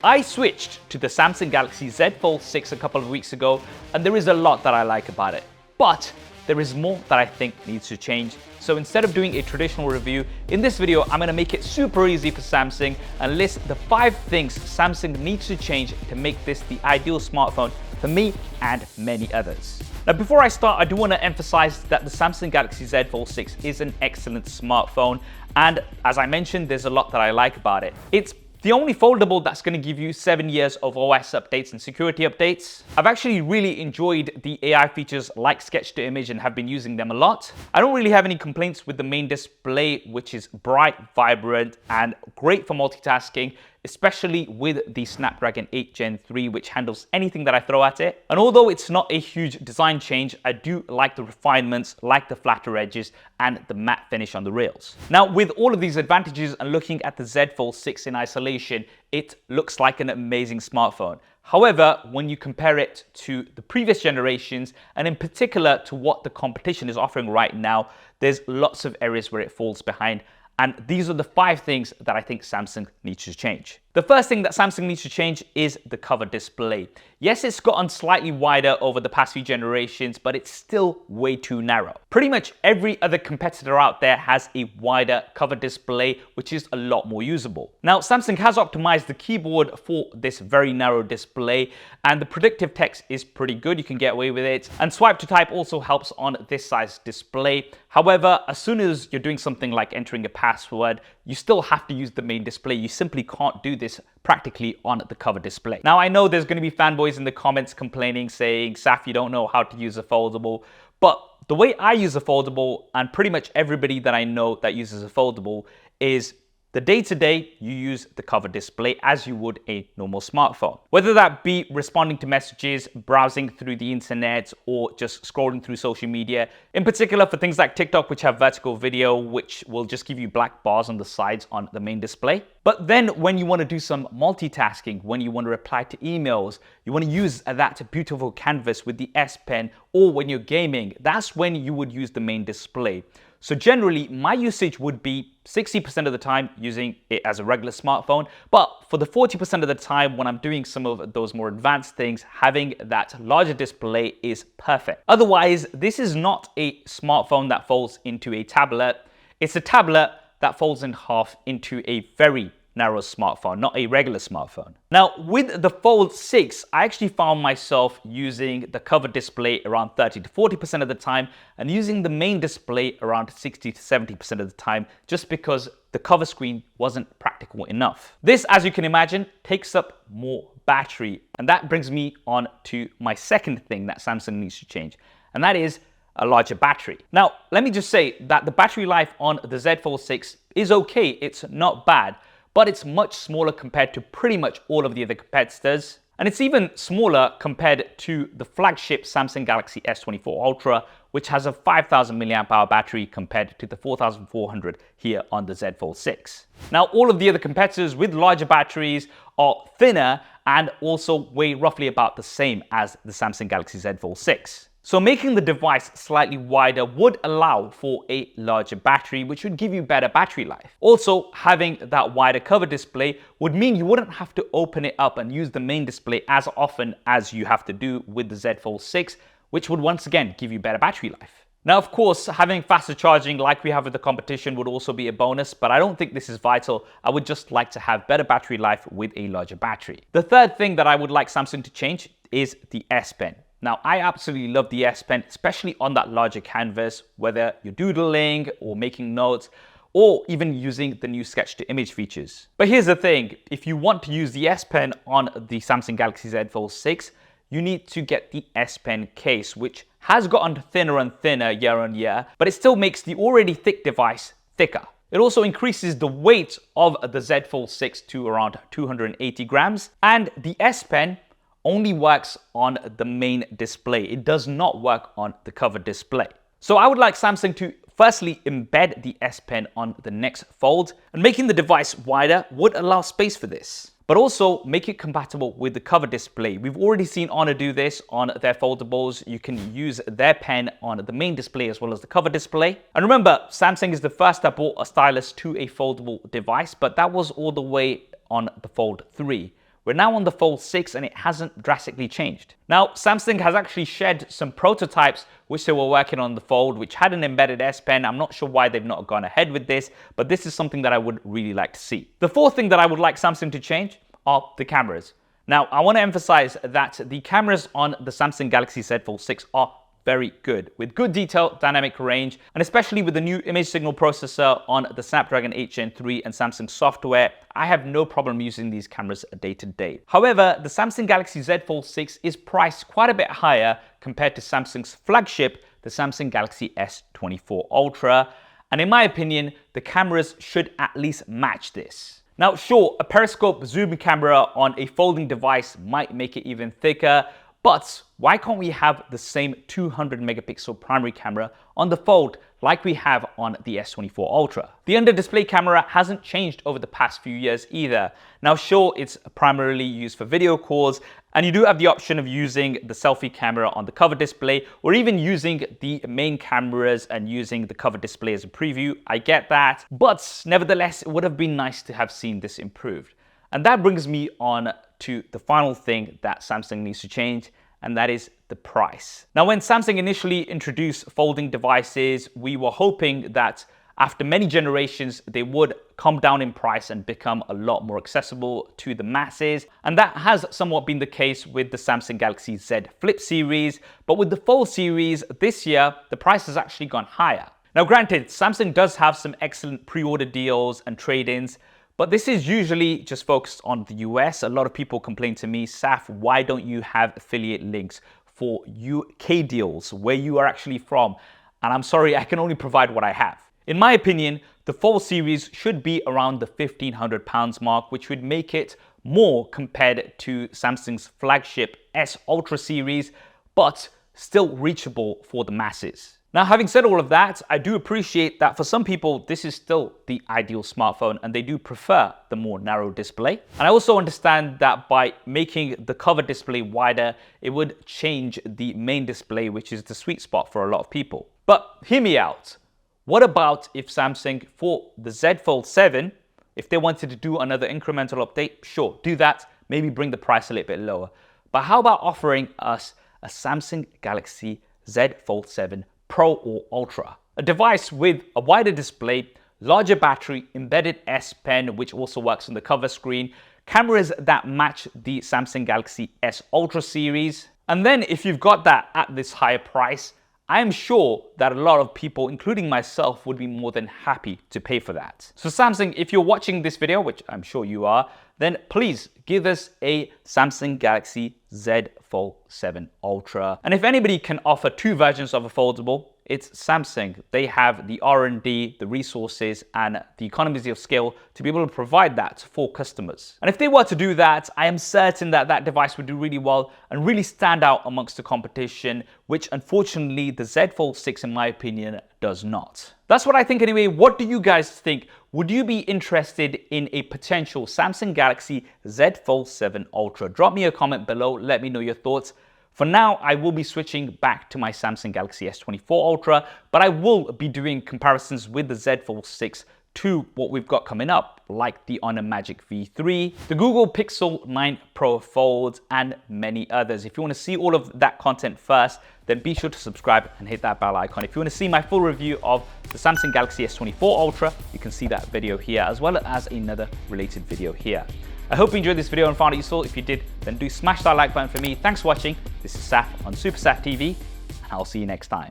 I switched to the Samsung Galaxy Z Fold 6 a couple of weeks ago, and there is a lot that I like about it. But there is more that I think needs to change. So instead of doing a traditional review, in this video, I'm gonna make it super easy for Samsung and list the 5 things Samsung needs to change to make this the ideal smartphone for me and many others. Now, before I start, I do want to emphasize that the Samsung Galaxy Z Fold 6 is an excellent smartphone. And as I mentioned, there's a lot that I like about it. It's the only foldable that's going to give you 7 years of OS updates and security updates. I've actually really enjoyed the AI features like sketch to image and have been using them a lot. I don't really have any complaints with the main display, which is bright, vibrant, and great for multitasking, especially with the Snapdragon 8 Gen 3, which handles anything that I throw at it. And although it's not a huge design change, I do like the refinements, like the flatter edges and the matte finish on the rails. Now, with all of these advantages and looking at the Z Fold 6 in isolation, it looks like an amazing smartphone. However, when you compare it to the previous generations, and in particular to what the competition is offering right now, there's lots of areas where it falls behind. And these are the 5 things that I think Samsung needs to change. The first thing that Samsung needs to change is the cover display. Yes, it's gotten slightly wider over the past few generations, but it's still way too narrow. Pretty much every other competitor out there has a wider cover display, which is a lot more usable. Now, Samsung has optimized the keyboard for this very narrow display, and the predictive text is pretty good. You can get away with it. And swipe to type also helps on this size display. However, as soon as you're doing something like entering a password, you still have to use the main display. You simply can't do this practically on the cover display. Now, I know there's going to be fanboys in the comments complaining, saying, Saf, you don't know how to use a foldable. But the way I use a foldable, and pretty much everybody that I know that uses a foldable, is the day-to-day, you use the cover display as you would a normal smartphone. Whether that be responding to messages, browsing through the internet, or just scrolling through social media. In particular for things like TikTok, which have vertical video, which will just give you black bars on the sides on the main display. But then when you want to do some multitasking, when you want to reply to emails, you want to use that beautiful canvas with the S Pen, or when you're gaming, that's when you would use the main display. So generally, my usage would be 60% of the time using it as a regular smartphone, but for the 40% of the time when I'm doing some of those more advanced things, having that larger display is perfect. Otherwise, this is not a smartphone that folds into a tablet. It's a tablet that folds in half into a very narrow smartphone, not a regular smartphone. Now, with the Fold 6, I actually found myself using the cover display around 30 to 40% of the time and using the main display around 60 to 70% of the time, just because the cover screen wasn't practical enough. This, as you can imagine, takes up more battery. And that brings me on to my second thing that Samsung needs to change, and that is a larger battery. Now, let me just say that the battery life on the Z Fold 6 is okay, it's not bad, but it's much smaller compared to pretty much all of the other competitors. And it's even smaller compared to the flagship Samsung Galaxy S24 Ultra, which has a 5,000 mAh battery compared to the 4,400 here on the Z Fold 6. Now, all of the other competitors with larger batteries are thinner and also weigh roughly about the same as the Samsung Galaxy Z Fold 6. So making the device slightly wider would allow for a larger battery, which would give you better battery life. Also, having that wider cover display would mean you wouldn't have to open it up and use the main display as often as you have to do with the Z Fold 6, which would once again give you better battery life. Now, of course, having faster charging like we have with the competition would also be a bonus, but I don't think this is vital. I would just like to have better battery life with a larger battery. The third thing that I would like Samsung to change is the S Pen. Now, I absolutely love the S Pen, especially on that larger canvas, whether you're doodling or making notes, or even using the new sketch to image features. But here's the thing, if you want to use the S Pen on the Samsung Galaxy Z Fold 6, you need to get the S Pen case, which has gotten thinner and thinner year on year, but it still makes the already thick device thicker. It also increases the weight of the Z Fold 6 to around 280 grams, and the S Pen only works on the main display. It does not work on the cover display. So I would like Samsung to firstly embed the S Pen on the next fold, and making the device wider would allow space for this. But also make it compatible with the cover display. We've already seen Honor do this on their foldables. You can use their pen on the main display as well as the cover display. And remember, Samsung is the first that brought a stylus to a foldable device, but that was all the way on the Fold 3. We're now on the Fold 6 and it hasn't drastically changed. Now, Samsung has actually shared some prototypes which they were working on the Fold, which had an embedded S Pen. I'm not sure why they've not gone ahead with this, but this is something that I would really like to see. The fourth thing that I would like Samsung to change are the cameras. Now, I want to emphasize that the cameras on the Samsung Galaxy Z Fold 6 are very good, with good detail, dynamic range, and especially with the new image signal processor on the Snapdragon 8 Gen 3 and Samsung software, I have no problem using these cameras day to day. However, the Samsung Galaxy Z Fold 6 is priced quite a bit higher compared to Samsung's flagship, the Samsung Galaxy S24 Ultra, and in my opinion, the cameras should at least match this. Now, sure, a periscope zoom camera on a folding device might make it even thicker, but why can't we have the same 200 megapixel primary camera on the Fold like we have on the S24 Ultra? The under-display camera hasn't changed over the past few years either. Now sure, it's primarily used for video calls, and you do have the option of using the selfie camera on the cover display, or even using the main cameras and using the cover display as a preview. I get that, but nevertheless, it would have been nice to have seen this improved. And that brings me on to the final thing that Samsung needs to change, and that is the price. Now, when Samsung initially introduced folding devices, we were hoping that after many generations, they would come down in price and become a lot more accessible to the masses. And that has somewhat been the case with the Samsung Galaxy Z Flip series. But with the Fold series this year, the price has actually gone higher. Now, granted, Samsung does have some excellent pre-order deals and trade-ins, but this is usually just focused on the US. A lot of people complain to me, Saf, why don't you have affiliate links for UK deals where you are actually from? And I'm sorry, I can only provide what I have. In my opinion, the Fold series should be around the £1,500 mark, which would make it more compared to Samsung's flagship S Ultra series, but still reachable for the masses. Now, having said all of that, I do appreciate that for some people, this is still the ideal smartphone and they do prefer the more narrow display. And I also understand that by making the cover display wider, it would change the main display, which is the sweet spot for a lot of people. But hear me out. What about if Samsung, for the Z Fold 7, if they wanted to do another incremental update, sure, do that, maybe bring the price a little bit lower. But how about offering us a Samsung Galaxy Z Fold 7 Pro or Ultra, a device with a wider display, larger battery, embedded S Pen, which also works on the cover screen, cameras that match the Samsung Galaxy S Ultra series. And then if you've got that at this higher price, I am sure that a lot of people, including myself, would be more than happy to pay for that. So Samsung, if you're watching this video, which I'm sure you are, then please give us a Samsung Galaxy Z Fold 7 Ultra. And if anybody can offer two versions of a foldable, it's Samsung. They have the R&D, the resources, and the economies of scale to be able to provide that for customers. And if they were to do that, I am certain that that device would do really well and really stand out amongst the competition, which unfortunately the Z Fold 6, in my opinion, does not. That's what I think anyway. What do you guys think? Would you be interested in a potential Samsung Galaxy Z Fold 7 Ultra? Drop me a comment below. Let me know your thoughts. For now, I will be switching back to my Samsung Galaxy S24 Ultra, but I will be doing comparisons with the Z Fold 6 to what we've got coming up, like the Honor Magic V3, the Google Pixel 9 Pro Fold, and many others. If you want to see all of that content first, then be sure to subscribe and hit that bell icon. If you want to see my full review of the Samsung Galaxy S24 Ultra, you can see that video here, as well as another related video here. I hope you enjoyed this video and found it useful. If you did, then do smash that like button for me. Thanks for watching. This is Saf on SuperSaf TV, and I'll see you next time.